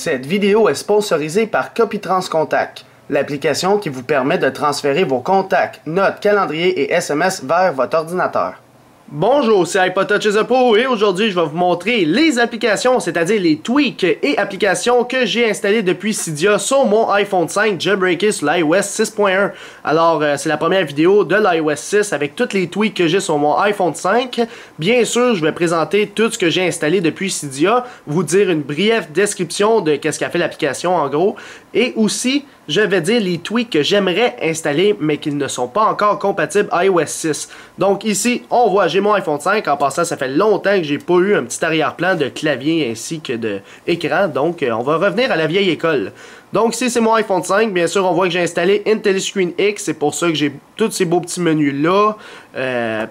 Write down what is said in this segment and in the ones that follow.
Cette vidéo est sponsorisée par Copytrans Contact, l'application qui vous permet de transférer vos contacts, notes, calendriers et SMS vers votre ordinateur. Bonjour, c'est iPodTouch et aujourd'hui je vais vous montrer les applications, c'est-à-dire les tweaks et applications que j'ai installées depuis Cydia sur mon iPhone 5 jailbreaké sur l'iOS 6.1. Alors c'est la première vidéo de l'iOS 6 avec tous les tweaks que j'ai sur mon iPhone 5. Bien sûr, je vais présenter tout ce que j'ai installé depuis Cydia, vous dire une brève description de qu'est-ce qu'a fait l'application en gros, et aussi je vais dire les tweaks que j'aimerais installer mais qui ne sont pas encore compatibles iOS 6. Donc ici, on voit, j'ai mon iPhone 5, en passant ça fait longtemps que j'ai pas eu un petit arrière-plan de clavier ainsi que d'écran, donc on va revenir à la vieille école. Donc ici c'est mon iPhone 5, bien sûr on voit que j'ai installé IntelliScreen X, c'est pour ça que j'ai tous ces beaux petits menus là,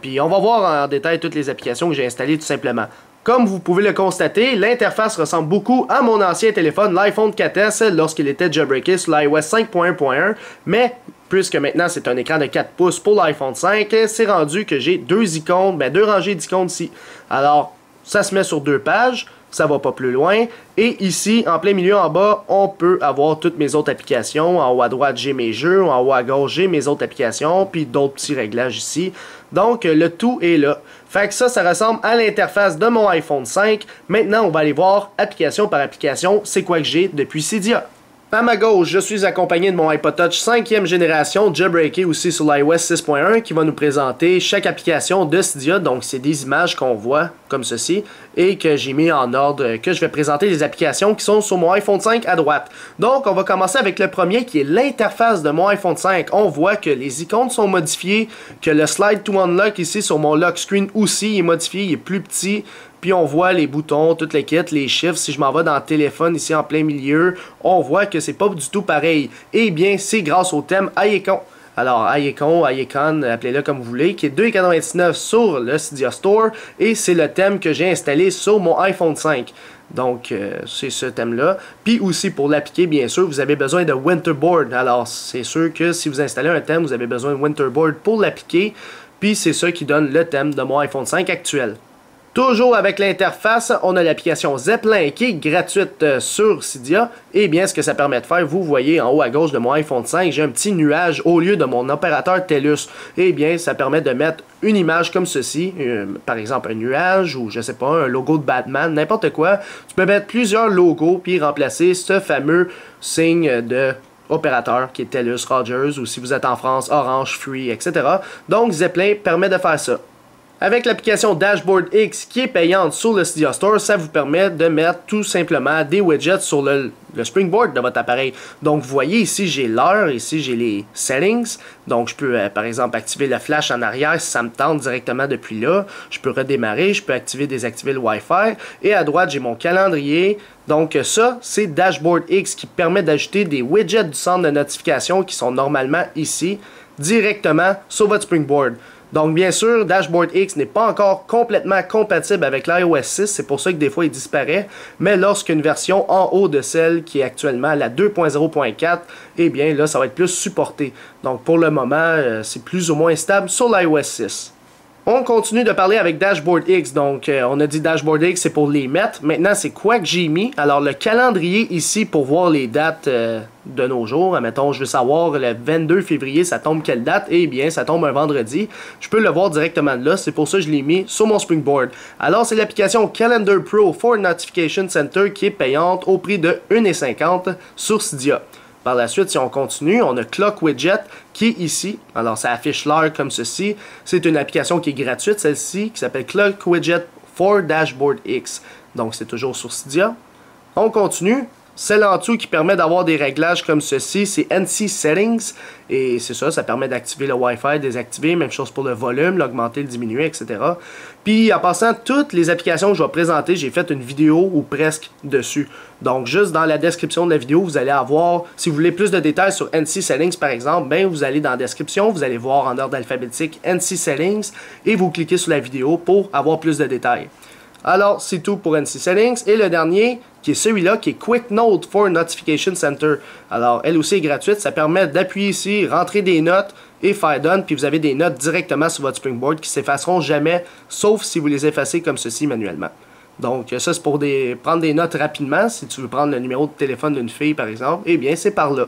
puis on va voir en détail toutes les applications que j'ai installées tout simplement. Comme vous pouvez le constater, l'interface ressemble beaucoup à mon ancien téléphone, l'iPhone 4S, lorsqu'il était jailbreaké sur l'iOS 5.1.1, mais puisque maintenant c'est un écran de 4 pouces pour l'iPhone 5, c'est rendu que j'ai deux icônes, deux rangées d'icônes ici. Alors, ça se met sur deux pages, ça va pas plus loin, et ici, en plein milieu en bas, on peut avoir toutes mes autres applications. En haut à droite, j'ai mes jeux, en haut à gauche, j'ai mes autres applications, puis d'autres petits réglages ici. Donc, le tout est là. Fait que ça ressemble à l'interface de mon iPhone 5. Maintenant, on va aller voir application par application, c'est quoi que j'ai depuis Cydia. À ma gauche, je suis accompagné de mon iPodTouch 5e génération, jailbreaké aussi sur l'iOS 6.1, qui va nous présenter chaque application de Cydia. Donc, c'est des images qu'on voit comme ceci et que j'ai mis en ordre, que je vais présenter les applications qui sont sur mon iPhone 5 à droite. Donc, on va commencer avec le premier qui est l'interface de mon iPhone 5. On voit que les icônes sont modifiées, que le slide to unlock ici sur mon lock screen aussi est modifié, il est plus petit. Puis on voit les boutons, toutes les kits, les chiffres. Si je m'en vais dans le téléphone ici en plein milieu, on voit que c'est pas du tout pareil. Eh bien, c'est grâce au thème iIcon. Alors, iIcon, iIcon, appelez-le comme vous voulez, qui est 2,99$ sur le Cydia Store. Et c'est le thème que j'ai installé sur mon iPhone 5. Donc, c'est ce thème-là. Puis aussi, pour l'appliquer, bien sûr, vous avez besoin de Winterboard. Alors, c'est sûr que si vous installez un thème, vous avez besoin de Winterboard pour l'appliquer. Puis c'est ça qui donne le thème de mon iPhone 5 actuel. Toujours avec l'interface, on a l'application Zeppelin qui est gratuite sur Cydia. Et bien, ce que ça permet de faire, vous voyez en haut à gauche de mon iPhone 5, j'ai un petit nuage au lieu de mon opérateur TELUS. Et bien, ça permet de mettre une image comme ceci, par exemple un nuage ou je sais pas, un logo de Batman, n'importe quoi. Tu peux mettre plusieurs logos puis remplacer ce fameux signe de opérateur qui est TELUS, Rogers ou si vous êtes en France, Orange, Free, etc. Donc, Zeppelin permet de faire ça. Avec l'application Dashboard X qui est payante sur le Cydia Store, ça vous permet de mettre tout simplement des widgets sur le springboard de votre appareil. Donc vous voyez ici j'ai l'heure, ici j'ai les settings. Donc je peux par exemple activer le flash en arrière si ça me tente directement depuis là. Je peux redémarrer, je peux activer, désactiver le Wi-Fi. Et à droite j'ai mon calendrier. Donc ça c'est Dashboard X qui permet d'ajouter des widgets du centre de notification qui sont normalement ici directement sur votre springboard. Donc bien sûr, Dashboard X n'est pas encore complètement compatible avec l'iOS 6, c'est pour ça que des fois il disparaît, mais lorsqu'une version en haut de celle qui est actuellement la 2.0.4, eh bien là ça va être plus supporté. Donc pour le moment, c'est plus ou moins stable sur l'iOS 6. On continue de parler avec Dashboard X, donc on a dit Dashboard X c'est pour les mettre. Maintenant c'est quoi que j'ai mis? Alors le calendrier ici pour voir les dates de nos jours. Admettons je veux savoir le 22 février ça tombe quelle date? Eh bien ça tombe un vendredi. Je peux le voir directement de là, c'est pour ça que je l'ai mis sur mon springboard. Alors c'est l'application Calendar Pro for Notification Center qui est payante au prix de 1,50$ sur Cydia. Par la suite, si on continue, on a Clock Widget qui est ici. Alors, ça affiche l'heure comme ceci. C'est une application qui est gratuite, celle-ci, qui s'appelle Clock Widget for Dashboard X. Donc, c'est toujours sur Cydia. On continue. Celle en dessous qui permet d'avoir des réglages comme ceci, c'est NC Settings. Et c'est ça, ça permet d'activer le Wi-Fi, désactiver, même chose pour le volume, l'augmenter, le diminuer, etc. Puis en passant, toutes les applications que je vais présenter, j'ai fait une vidéo ou presque dessus. Donc juste dans la description de la vidéo, vous allez avoir, si vous voulez plus de détails sur NC Settings par exemple, ben vous allez dans la description, vous allez voir en ordre alphabétique NC Settings et vous cliquez sur la vidéo pour avoir plus de détails. Alors, c'est tout pour NC Settings. Et le dernier, qui est celui-là, qui est Quick Note for Notification Center. Alors, elle aussi est gratuite. Ça permet d'appuyer ici, rentrer des notes et faire done. Puis vous avez des notes directement sur votre springboard qui ne s'effaceront jamais, sauf si vous les effacez comme ceci manuellement. Donc ça c'est pour prendre des notes rapidement. Si tu veux prendre le numéro de téléphone d'une fille par exemple, eh bien c'est par là.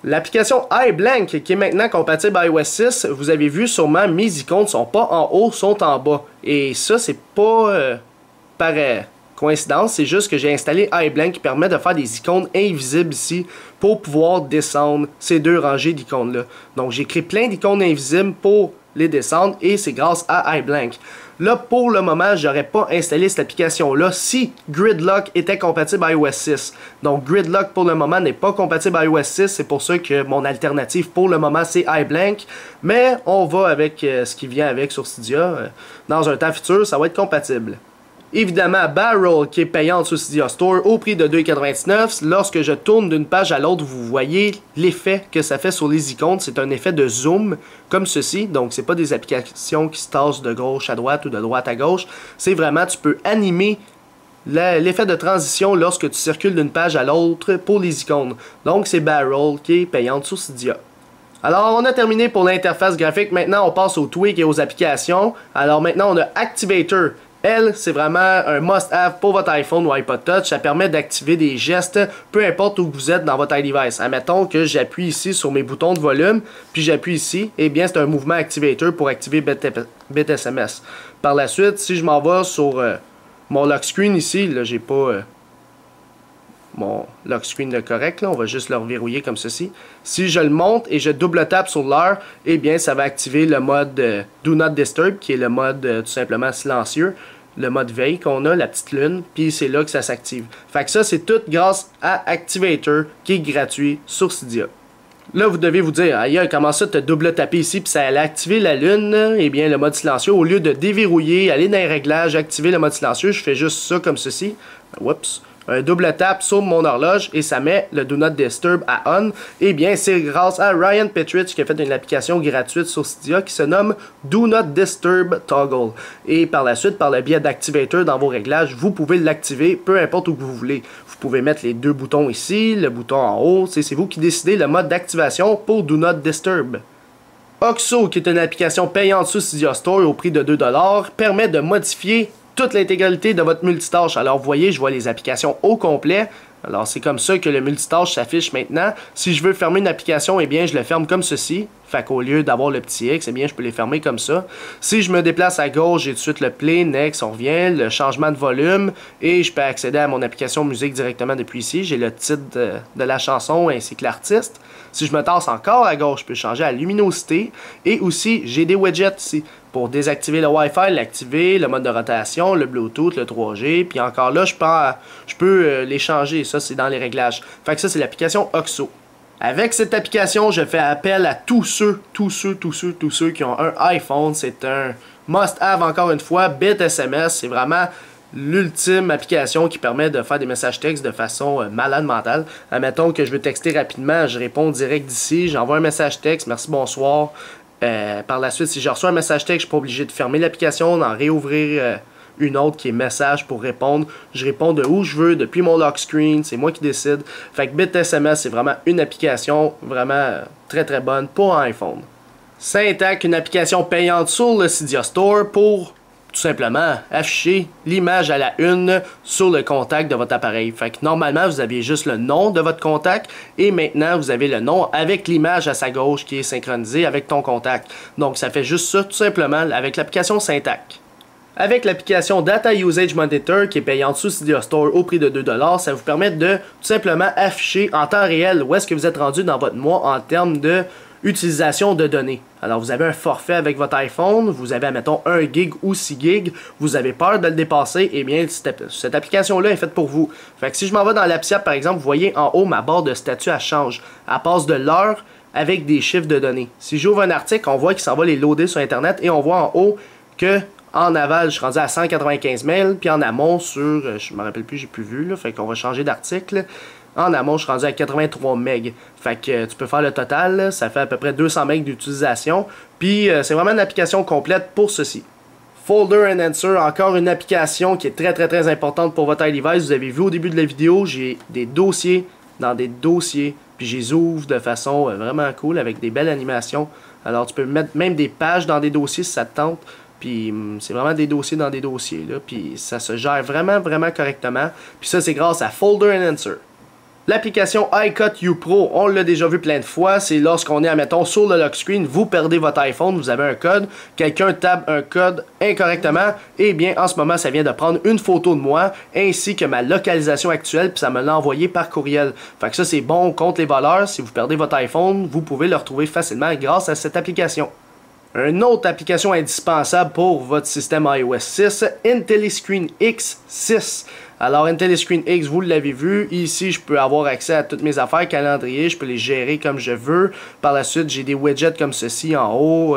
L'application iBlank qui est maintenant compatible à iOS 6, vous avez vu sûrement mes icônes sont pas en haut, sont en bas. Et ça c'est pas par coïncidence, c'est juste que j'ai installé iBlank qui permet de faire des icônes invisibles ici pour pouvoir descendre ces deux rangées d'icônes là. Donc j'ai créé plein d'icônes invisibles pour les descendre et c'est grâce à iBlank. Là, pour le moment, j'aurais pas installé cette application-là si Gridlock était compatible à iOS 6. Donc, Gridlock, pour le moment, n'est pas compatible à iOS 6. C'est pour ça que mon alternative, pour le moment, c'est iBlank. Mais on va avec ce qui vient avec sur Cydia. Dans un temps futur, ça va être compatible. Évidemment, Barrel qui est payante sur Cydia Store au prix de 2,99$. Lorsque je tourne d'une page à l'autre, vous voyez l'effet que ça fait sur les icônes. C'est un effet de zoom comme ceci. Donc, c'est pas des applications qui se tassent de gauche à droite ou de droite à gauche. C'est vraiment, tu peux animer l'effet de transition lorsque tu circules d'une page à l'autre pour les icônes. Donc, c'est Barrel qui est payante sur Cydia. Alors, on a terminé pour l'interface graphique. Maintenant, on passe aux tweaks et aux applications. Alors, maintenant, on a Activator. Elle, c'est vraiment un must-have pour votre iPhone ou iPod Touch. Ça permet d'activer des gestes, peu importe où vous êtes dans votre iDevice. Admettons que j'appuie ici sur mes boutons de volume, puis j'appuie ici, eh bien c'est un mouvement Activator pour activer BitSMS. Par la suite, si je m'en vais sur mon lock screen ici, là j'ai pas mon lock screen correct, là, on va juste le reverrouiller comme ceci. Si je le monte et je double tape sur l'heure, eh bien ça va activer le mode Do Not Disturb, qui est le mode tout simplement silencieux, le mode veille qu'on a, la petite lune, puis c'est là que ça s'active. Fait que ça c'est tout grâce à Activator, qui est gratuit sur Cydia. Là, vous devez vous dire, aïe, comment ça, te double taper ici, puis ça allait activer la lune, eh bien, le mode silencieux, au lieu de déverrouiller, aller dans les réglages, activer le mode silencieux, je fais juste ça comme ceci. Oups. Un double tap sur mon horloge et ça met le Do Not Disturb à on. Eh bien, c'est grâce à Ryan Petrich qui a fait une application gratuite sur Cydia qui se nomme Do Not Disturb Toggle. Et par la suite, par le biais d'Activator dans vos réglages, vous pouvez l'activer peu importe où vous voulez. Vous pouvez mettre les deux boutons ici, le bouton en haut. C'est vous qui décidez le mode d'activation pour Do Not Disturb. Oxo, qui est une application payante sur Cydia Store au prix de 2$, permet de modifier toute l'intégralité de votre multitâche. Alors vous voyez, je vois les applications au complet. Alors c'est comme ça que le multitâche s'affiche maintenant. Si je veux fermer une application, eh bien je le ferme comme ceci. Fait qu'au lieu d'avoir le petit X, eh bien je peux les fermer comme ça. Si je me déplace à gauche, j'ai tout de suite le play, next, on revient, le changement de volume. Et je peux accéder à mon application musique directement depuis ici. J'ai le titre de la chanson ainsi que l'artiste. Si je me tasse encore à gauche, je peux changer la luminosité. Et aussi, j'ai des widgets ici. Pour désactiver le Wi-Fi, l'activer, le mode de rotation, le Bluetooth, le 3G. Puis encore là, je peux les changer. Ça, c'est dans les réglages. Fait que ça, c'est l'application Oxo. Avec cette application, je fais appel à tous ceux qui ont un iPhone. C'est un must-have encore une fois. BitSMS, c'est vraiment l'ultime application qui permet de faire des messages textes de façon malade mentale. Admettons que je veux texter rapidement, je réponds direct d'ici, j'envoie un message texte, merci, bonsoir. Par la suite, si je reçois un message texte, je suis pas obligé de fermer l'application, d'en réouvrir une autre qui est message pour répondre. Je réponds de où je veux, depuis mon lock screen, c'est moi qui décide. Fait que BitSMS, c'est vraiment une application vraiment très très bonne pour iPhone. Syntac, une application payante sur le Cydia Store pour tout simplement afficher l'image à la une sur le contact de votre appareil. Fait que normalement, vous aviez juste le nom de votre contact et maintenant, vous avez le nom avec l'image à sa gauche qui est synchronisée avec ton contact. Donc, ça fait juste ça tout simplement avec l'application Syntac. Avec l'application Data Usage Monitor qui est payante sous Cydia Store au prix de 2$, ça vous permet de tout simplement afficher en temps réel où est-ce que vous êtes rendu dans votre mois en termes de utilisation de données. Alors vous avez un forfait avec votre iPhone, vous avez admettons 1 gig ou 6 gigs, vous avez peur de le dépasser, et bien cette application-là est faite pour vous. Fait que si je m'en vais dans l'AppSiap par exemple, vous voyez en haut ma barre de statut elle change. Elle passe de l'heure avec des chiffres de données. Si j'ouvre un article, on voit qu'il s'en va les loader sur internet et on voit en haut que en aval, je suis rendu à 195 mails, puis en amont sur, je me rappelle plus, j'ai plus vu, là, fait qu'on va changer d'article. En amont, je suis rendu à 83 MB. Fait que tu peux faire le total, là, ça fait à peu près 200 MB d'utilisation. Puis c'est vraiment une application complète pour ceci. Folder and Answer, encore une application qui est très importante pour votre iDevice. Vous avez vu au début de la vidéo, j'ai des dossiers dans des dossiers, puis je les ouvre de façon vraiment cool avec des belles animations. Alors tu peux mettre même des pages dans des dossiers si ça te tente. Puis c'est vraiment des dossiers dans des dossiers, là. Puis ça se gère vraiment, vraiment correctement. Puis ça, c'est grâce à Folder Enhancer. L'application iCut U Pro, on l'a déjà vu plein de fois, c'est lorsqu'on est, admettons, sur le lock screen, vous perdez votre iPhone, vous avez un code, quelqu'un tape un code incorrectement, et bien en ce moment, ça vient de prendre une photo de moi, ainsi que ma localisation actuelle, puis ça me l'a envoyé par courriel. Fait que ça, c'est bon contre les voleurs, si vous perdez votre iPhone, vous pouvez le retrouver facilement grâce à cette application. Une autre application indispensable pour votre système iOS 6, IntelliScreen X6. Alors IntelliScreen X, vous l'avez vu, ici je peux avoir accès à toutes mes affaires, calendrier, je peux les gérer comme je veux. Par la suite, j'ai des widgets comme ceci en haut,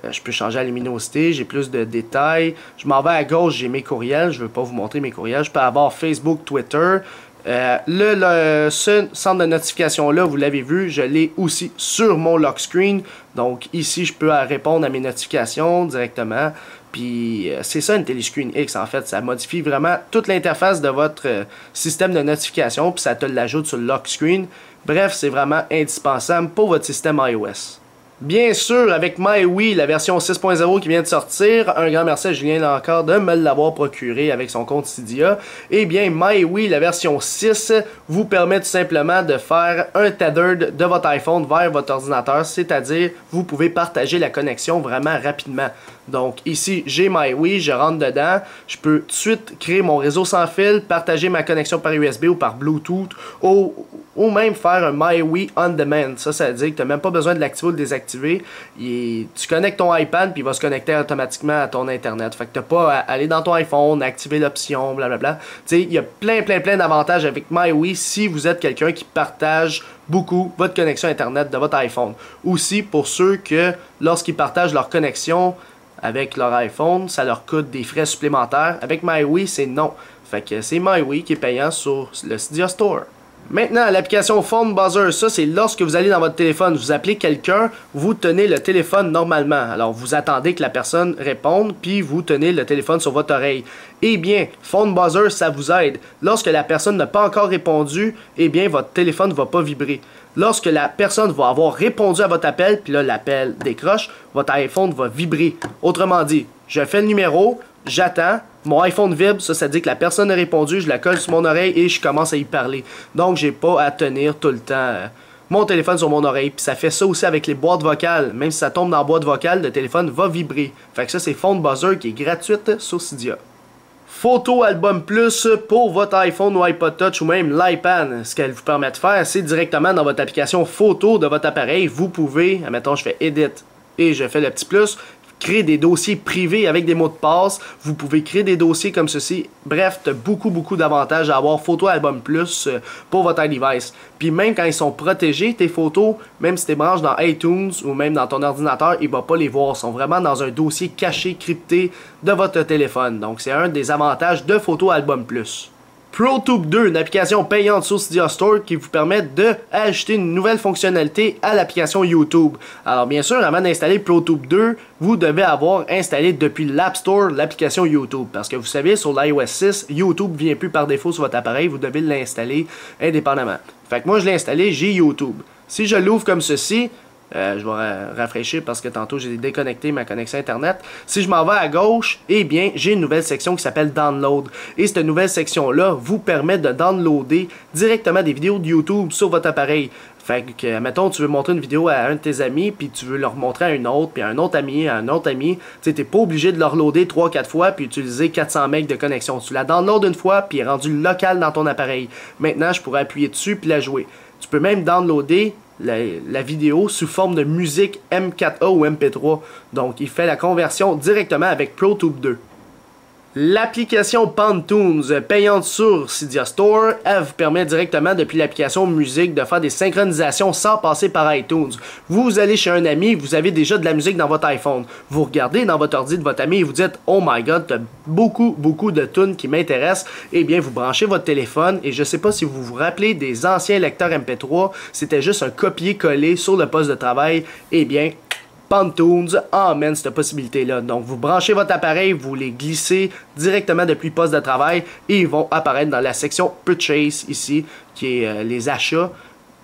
je peux changer la luminosité, j'ai plus de détails. Je m'en vais à gauche, j'ai mes courriels, je ne veux pas vous montrer mes courriels, je peux avoir Facebook, Twitter. Ce centre de notification là, vous l'avez vu, je l'ai aussi sur mon lock screen. Donc ici, je peux répondre à mes notifications directement. Puis c'est ça IntelliScreen X en fait, ça modifie vraiment toute l'interface de votre système de notification, puis ça te l'ajoute sur le lock screen. Bref, c'est vraiment indispensable pour votre système iOS. Bien sûr, avec MyWii, la version 6.0 qui vient de sortir, un grand merci à Julien là encore de me l'avoir procuré avec son compte Cydia. Eh bien, MyWii, la version 6, vous permet tout simplement de faire un tethered de votre iPhone vers votre ordinateur, c'est-à-dire vous pouvez partager la connexion vraiment rapidement. Donc ici, j'ai MyWii, je rentre dedans, je peux tout de suite créer mon réseau sans fil, partager ma connexion par USB ou par Bluetooth, ou même faire un MyWii on demand. Ça veut dire que tu n'as même pas besoin de l'activer ou de le désactiver. Tu connectes ton iPad puis il va se connecter automatiquement à ton Internet. Fait que tu n'as pas à aller dans ton iPhone, activer l'option, blablabla. Tu sais, il y a plein d'avantages avec MyWii si vous êtes quelqu'un qui partage beaucoup votre connexion Internet de votre iPhone. Aussi pour ceux que lorsqu'ils partagent leur connexion avec leur iPhone, ça leur coûte des frais supplémentaires. Avec MyWii, c'est non. Fait que c'est MyWii qui est payant sur le Cydia Store. Maintenant, l'application Phone Buzzer, ça c'est lorsque vous allez dans votre téléphone, vous appelez quelqu'un, vous tenez le téléphone normalement. Alors vous attendez que la personne réponde, puis vous tenez le téléphone sur votre oreille. Eh bien, Phone Buzzer, ça vous aide. Lorsque la personne n'a pas encore répondu, eh bien votre téléphone ne va pas vibrer. Lorsque la personne va avoir répondu à votre appel, puis là l'appel décroche, votre iPhone va vibrer. Autrement dit, je fais le numéro, j'attends, mon iPhone vibre, ça dit que la personne a répondu, je la colle sur mon oreille et je commence à y parler. Donc j'ai pas à tenir tout le temps mon téléphone sur mon oreille. Puis ça fait ça aussi avec les boîtes vocales. Même si ça tombe dans la boîte vocale, le téléphone va vibrer. Fait que ça c'est Phone Buzzer qui est gratuite sur Cydia. Photo Album Plus pour votre iPhone ou iPod Touch ou même l'iPad. Ce qu'elle vous permet de faire, c'est directement dans votre application photo de votre appareil. Vous pouvez, admettons je fais Edit et je fais le petit plus, créer des dossiers privés avec des mots de passe. Vous pouvez créer des dossiers comme ceci. Bref, tu as beaucoup d'avantages à avoir Photo Album Plus pour votre iDevice. Puis même quand ils sont protégés, tes photos, même si tu les branches dans iTunes ou même dans ton ordinateur, il ne va pas les voir. Ils sont vraiment dans un dossier caché, crypté de votre téléphone. Donc c'est un des avantages de Photo Album Plus. ProTube 2, une application payante sur Cydia Store qui vous permet d'ajouter une nouvelle fonctionnalité à l'application YouTube. Alors bien sûr, avant d'installer ProTube 2, vous devez avoir installé depuis l'App Store l'application YouTube. Parce que vous savez, sur l'iOS 6, YouTube ne vient plus par défaut sur votre appareil, vous devez l'installer indépendamment. Fait que moi je l'ai installé, j'ai YouTube. Si je l'ouvre comme ceci, je vais rafraîchir parce que tantôt j'ai déconnecté ma connexion internet. Si je m'en vais à gauche, eh bien j'ai une nouvelle section qui s'appelle Download. Et cette nouvelle section-là vous permet de downloader directement des vidéos de YouTube sur votre appareil. Fait que, mettons, tu veux montrer une vidéo à un de tes amis, puis tu veux le remontrer à un autre, puis à un autre ami, à un autre ami. Tu sais, t'es pas obligé de le reloader 3-4 fois, puis utiliser 400 MB de connexion. Tu la download une fois, puis elle est rendue locale dans ton appareil. Maintenant, je pourrais appuyer dessus, puis la jouer. Tu peux même downloader la vidéo sous forme de musique M4A ou MP3. Donc, il fait la conversion directement avec ProTube 2. L'application Pantoons, payante sur Cydia Store, elle vous permet directement depuis l'application musique de faire des synchronisations sans passer par iTunes. Vous allez chez un ami, vous avez déjà de la musique dans votre iPhone. Vous regardez dans votre ordi de votre ami et vous dites « Oh my god, t'as beaucoup de tunes qui m'intéressent. » Eh bien, vous branchez votre téléphone et je sais pas si vous vous rappelez des anciens lecteurs MP3, c'était juste un copier-coller sur le poste de travail. Eh bien, Pantoons emmène cette possibilité-là. Donc, vous branchez votre appareil, vous les glissez directement depuis le poste de travail et ils vont apparaître dans la section Purchase ici, qui est les achats.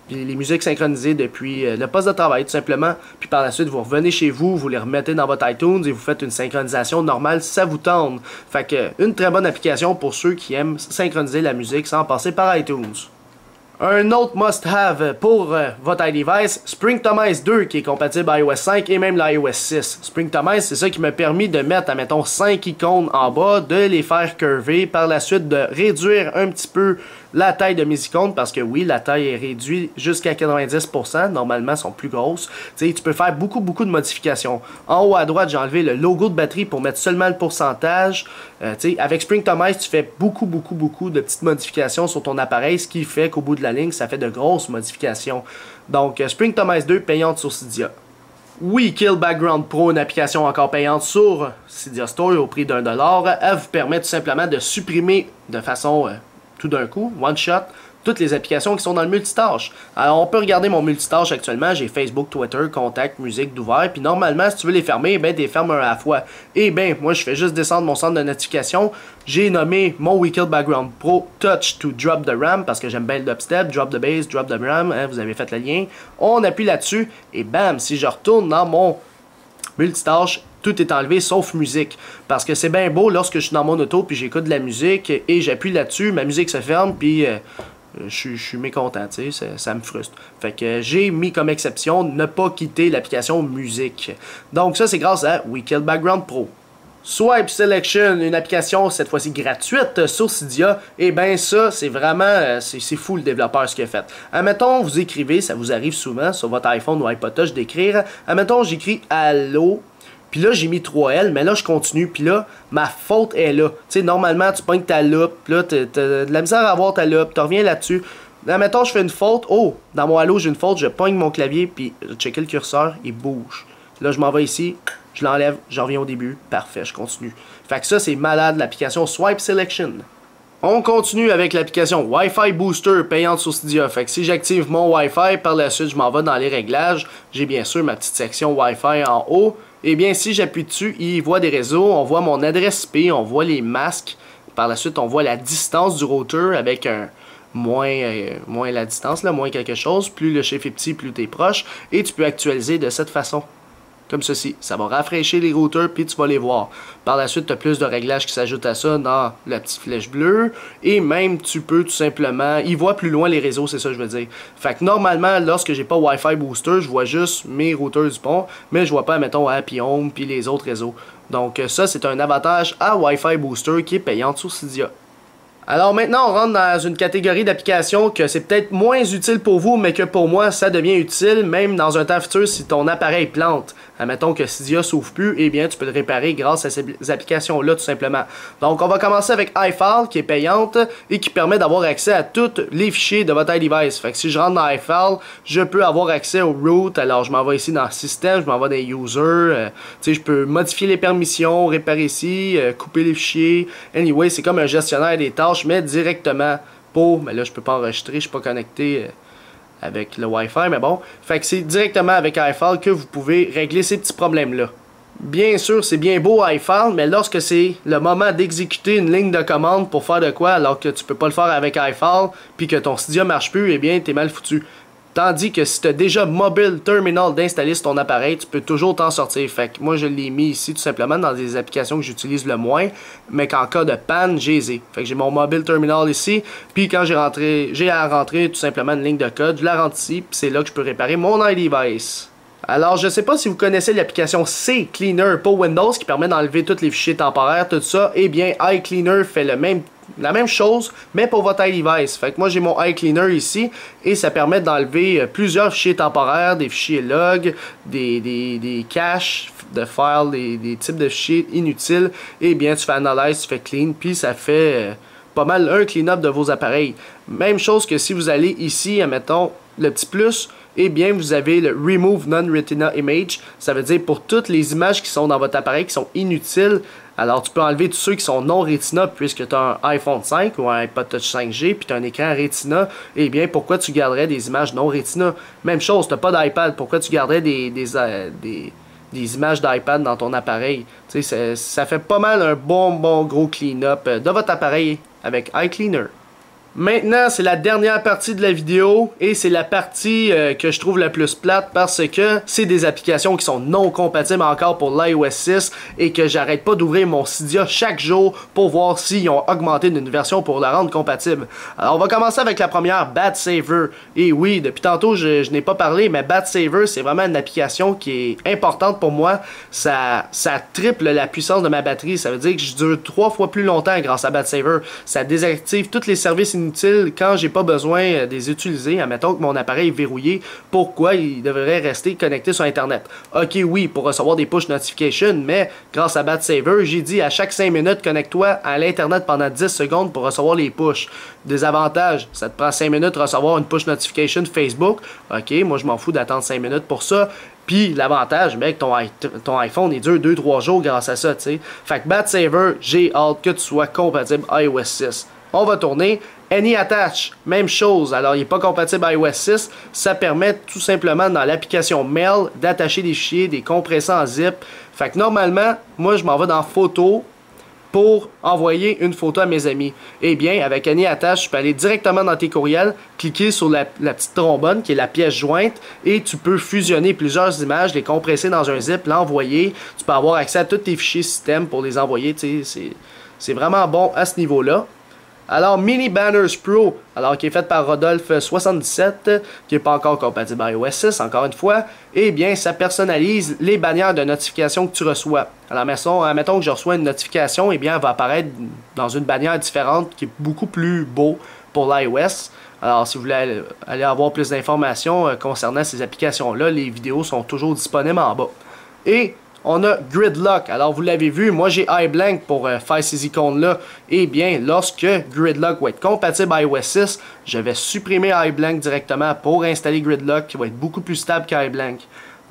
les musiques synchronisées depuis le poste de travail tout simplement, puis par la suite vous revenez chez vous, vous les remettez dans votre iTunes et vous faites une synchronisation normale si ça vous tente. Fait que une très bonne application pour ceux qui aiment synchroniser la musique sans passer par iTunes. Un autre must-have pour votre iDevice, Springtomize 2 qui est compatible à iOS 5 et même l'iOS 6. Springtomize, c'est ça qui m'a permis de mettre, admettons, 5 icônes en bas, de les faire curver, par la suite de réduire un petit peu la taille de mes icônes, parce que oui, la taille est réduite jusqu'à 90%, normalement elles sont plus grosses. Tu peux faire beaucoup de modifications. En haut à droite, j'ai enlevé le logo de batterie pour mettre seulement le pourcentage. Avec Springtomize, tu fais beaucoup de petites modifications sur ton appareil, ce qui fait qu'au bout de la ligne, ça fait de grosses modifications. Donc, Springtomize 2, payante sur Cydia. WeKill Background Pro, une application encore payante sur Cydia Store au prix d'$1. Elle vous permet tout simplement de supprimer de façon tout d'un coup, one shot, toutes les applications qui sont dans le multitâche. Alors on peut regarder mon multitâche actuellement, j'ai Facebook, Twitter, Contact, Musique d'ouvert, puis normalement si tu veux les fermer, ben t'es fermes un à la fois. Et ben moi je fais juste descendre mon centre de notification, j'ai nommé mon WeKill Background Pro Touch to Drop the RAM parce que j'aime bien le dubstep, drop the bass, drop the RAM, hein, vous avez fait le lien. On appuie là-dessus et bam, si je retourne dans mon multitâche, tout est enlevé sauf musique. Parce que c'est bien beau lorsque je suis dans mon auto puis j'écoute de la musique et j'appuie là-dessus, ma musique se ferme puis je suis mécontent, tu sais, ça me frustre. Fait que j'ai mis comme exception ne pas quitter l'application musique. Donc ça c'est grâce à WeKill Background Pro. Swipe Selection, une application cette fois-ci gratuite sur Cydia, et ben ça c'est vraiment, c'est fou le développeur ce qu'il a fait. Admettons vous écrivez, ça vous arrive souvent sur votre iPhone ou iPod Touch d'écrire, admettons j'écris allô. Puis là, j'ai mis 3L, mais là, je continue. Puis là, ma faute est là. Tu sais, normalement, tu pognes ta loupe. Puis là, t'as de la misère à avoir ta loupe. Tu reviens là-dessus. Là, mettons, je fais une faute. Oh, dans mon Halo, j'ai une faute. Je pogne mon clavier. Puis, je check le curseur. Il bouge. Là, je m'en vais ici. Je l'enlève. Je reviens au début. Parfait, je continue. Fait que ça, c'est malade, l'application Swipe Selection. On continue avec l'application Wi-Fi Booster payante sur Cydia. Fait que si j'active mon Wi-Fi, par la suite, je m'en vais dans les réglages. J'ai bien sûr ma petite section Wi-Fi en haut. Et bien, si j'appuie dessus, il voit des réseaux, on voit mon adresse IP, on voit les masques. Par la suite, on voit la distance du routeur avec un moins la distance, là, moins quelque chose. Plus le chiffre est petit, plus tu es proche. Et tu peux actualiser de cette façon. Comme ceci. Ça va rafraîchir les routeurs puis tu vas les voir. Par la suite, tu as plus de réglages qui s'ajoutent à ça dans la petite flèche bleue. Et même, tu peux tout simplement... Il voit plus loin les réseaux, c'est ça que je veux dire. Fait que normalement, lorsque j'ai pas Wi-Fi Booster, je vois juste mes routeurs du pont. Mais je vois pas, mettons, Happy Home puis les autres réseaux. Donc ça, c'est un avantage à Wi-Fi Booster qui est payant sur Cydia. Alors maintenant, on rentre dans une catégorie d'applications que c'est peut-être moins utile pour vous, mais que pour moi, ça devient utile, même dans un temps futur si ton appareil plante. Admettons que Cydia s'ouvre plus, eh bien, tu peux le réparer grâce à ces applications-là, tout simplement. Donc, on va commencer avec iFile, qui est payante et qui permet d'avoir accès à tous les fichiers de votre iDevice. Fait que si je rentre dans iFile, je peux avoir accès au root. Alors, je m'en vais ici dans Système, je m'en vais dans User. Tu sais, je peux modifier les permissions, réparer ici, couper les fichiers. Anyway, c'est comme un gestionnaire des tâches, mais directement pour... Mais là, je peux pas enregistrer, je suis pas connecté... avec le Wi-Fi, mais bon. Fait que c'est directement avec iFile que vous pouvez régler ces petits problèmes-là. Bien sûr, c'est bien beau iFile, mais lorsque c'est le moment d'exécuter une ligne de commande pour faire de quoi, alors que tu peux pas le faire avec iFile, puis que ton Cydia marche plus, eh bien, t'es mal foutu. Tandis que si tu as déjà Mobile Terminal d'installer sur ton appareil, tu peux toujours t'en sortir. Fait que moi, je l'ai mis ici tout simplement dans des applications que j'utilise le moins, mais qu'en cas de panne, j'ai les ai. Fait que j'ai mon Mobile Terminal ici, puis quand j'ai à rentrer tout simplement une ligne de code, je la rentre ici, puis c'est là que je peux réparer mon iDevice. Alors, je sais pas si vous connaissez l'application CCleaner pour Windows qui permet d'enlever tous les fichiers temporaires, tout ça. Eh bien, iCleaner fait la même chose, mais pour votre iDevice. Fait que moi, j'ai mon iCleaner ici et ça permet d'enlever plusieurs fichiers temporaires, des fichiers log, des caches de files, des types de fichiers inutiles. Eh bien, tu fais analyze, tu fais clean, puis ça fait pas mal un clean-up de vos appareils. Même chose que si vous allez ici, admettons, le petit plus, eh bien, vous avez le Remove Non-Retina Image. Ça veut dire pour toutes les images qui sont dans votre appareil qui sont inutiles. Alors, tu peux enlever tous ceux qui sont non Retina puisque tu as un iPhone 5 ou un iPod Touch 5G puis tu as un écran Retina. Eh bien, pourquoi tu garderais des images non Retina? Même chose, tu n'as pas d'iPad. Pourquoi tu garderais des images d'iPad dans ton appareil? Tu sais, ça fait pas mal un bon gros clean-up de votre appareil avec iCleaner. Maintenant, c'est la dernière partie de la vidéo et c'est la partie que je trouve la plus plate parce que c'est des applications qui sont non compatibles encore pour l'iOS 6 et que j'arrête pas d'ouvrir mon Cydia chaque jour pour voir s'ils ont augmenté d'une version pour la rendre compatible. Alors, on va commencer avec la première, Bat Saver. Et oui, depuis tantôt, je n'ai pas parlé, mais Bat Saver, c'est vraiment une application qui est importante pour moi. Ça triple la puissance de ma batterie. Ça veut dire que je dure 3 fois plus longtemps grâce à Bat Saver. Ça désactive tous les services inutiles quand j'ai pas besoin de les utiliser. Admettons que mon appareil est verrouillé, pourquoi il devrait rester connecté sur Internet? Ok, oui, pour recevoir des push notifications, mais grâce à Bat Saver, j'ai dit à chaque 5 minutes, connecte-toi à l'Internet pendant 10 secondes pour recevoir les push. Des avantages, ça te prend 5 minutes de recevoir une push notification Facebook. Ok, moi je m'en fous d'attendre 5 minutes pour ça. Puis l'avantage, mec, ton iPhone il dure 2-3 jours grâce à ça, tu sais. Fait que Bat Saver, j'ai hâte que tu sois compatible iOS 6. On va tourner. AnyAttach, même chose. Alors, il n'est pas compatible à iOS 6. Ça permet tout simplement dans l'application Mail d'attacher des fichiers, des compressés en zip. Fait que normalement, moi, je m'en vais dans Photos pour envoyer une photo à mes amis. Eh bien, avec AnyAttach, je peux aller directement dans tes courriels, cliquer sur la petite trombone qui est la pièce jointe et tu peux fusionner plusieurs images, les compresser dans un zip, l'envoyer. Tu peux avoir accès à tous tes fichiers système pour les envoyer. C'est vraiment bon à ce niveau-là. Alors, Mini Banners Pro, alors qui est fait par Rodolphe77, qui n'est pas encore compatible à iOS 6, encore une fois, eh bien, ça personnalise les bannières de notification que tu reçois. Alors, admettons que je reçois une notification, eh bien, elle va apparaître dans une bannière différente qui est beaucoup plus beau pour l'iOS. Alors, si vous voulez aller avoir plus d'informations concernant ces applications-là, les vidéos sont toujours disponibles en bas. Et on a Gridlock. Alors, vous l'avez vu, moi j'ai iBlank pour faire ces icônes-là. Eh bien, lorsque Gridlock va être compatible à iOS 6, je vais supprimer iBlank directement pour installer Gridlock qui va être beaucoup plus stable qu'iBlank.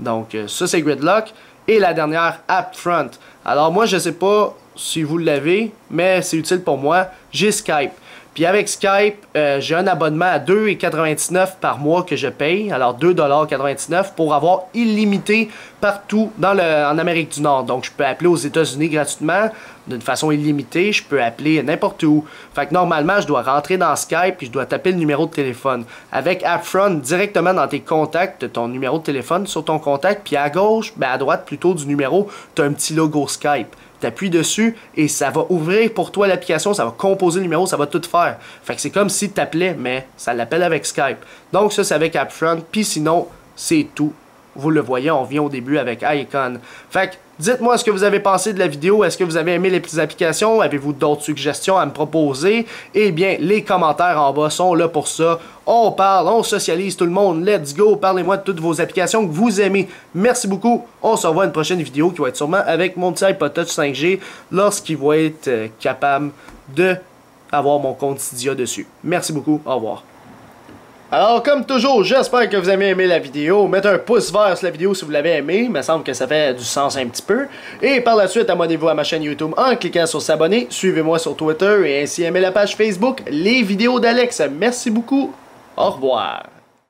Donc, ça c'est Gridlock. Et la dernière, AppFront. Alors, moi, je sais pas si vous l'avez, mais c'est utile pour moi. J'ai Skype. Puis avec Skype, j'ai un abonnement à 2,99$ par mois que je paye. Alors 2,99$ pour avoir illimité partout en Amérique du Nord. Donc je peux appeler aux États-Unis gratuitement d'une façon illimitée. Je peux appeler n'importe où. Fait que normalement, je dois rentrer dans Skype puis je dois taper le numéro de téléphone. Avec AppFront, directement dans tes contacts, ton numéro de téléphone sur ton contact. Puis à gauche, à droite plutôt du numéro, tu as un petit logo Skype. T'appuies dessus et ça va ouvrir pour toi l'application, ça va composer le numéro, ça va tout faire. Fait que c'est comme si tu t'appelais, mais ça l'appelle avec Skype. Donc ça, c'est avec AppFront, puis sinon, c'est tout. Vous le voyez, on vient au début avec Icon. Fait que dites-moi ce que vous avez pensé de la vidéo. Est-ce que vous avez aimé les petites applications? Avez-vous d'autres suggestions à me proposer? Eh bien, les commentaires en bas sont là pour ça. On parle, on socialise tout le monde. Let's go! Parlez-moi de toutes vos applications que vous aimez. Merci beaucoup. On se revoit à une prochaine vidéo qui va être sûrement avec mon petit iPod Touch 5G lorsqu'il va être capable de avoir mon compte Cydia dessus. Merci beaucoup. Au revoir. Alors, comme toujours, j'espère que vous avez aimé la vidéo. Mettez un pouce vert sur la vidéo si vous l'avez aimé. Il me semble que ça fait du sens un petit peu. Et par la suite, abonnez-vous à ma chaîne YouTube en cliquant sur s'abonner. Suivez-moi sur Twitter et ainsi aimez la page Facebook Les Vidéos d'Alex. Merci beaucoup. Au revoir.